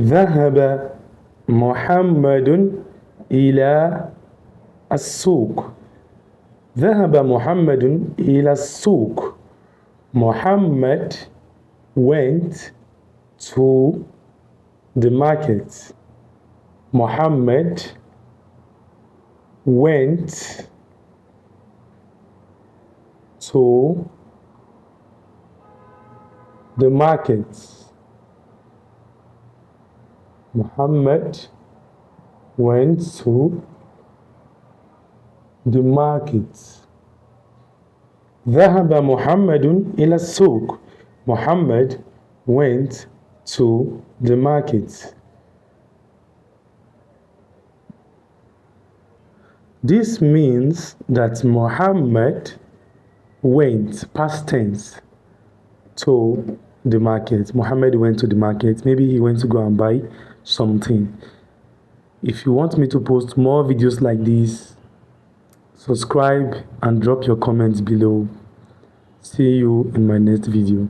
ذهب محمد إلى السوق. ذهب محمد إلى السوق. Muhammad went to the market. Muhammad went to the market. Muhammad went to the market. ذهب محمد إلى السوق. Muhammad went to the market. This means that Muhammad went, past tense, to the market. Muhammad went to the market. Maybe he went to go and buy something. If you want me to post more videos like this, subscribe and drop your comments below. See you in my next video.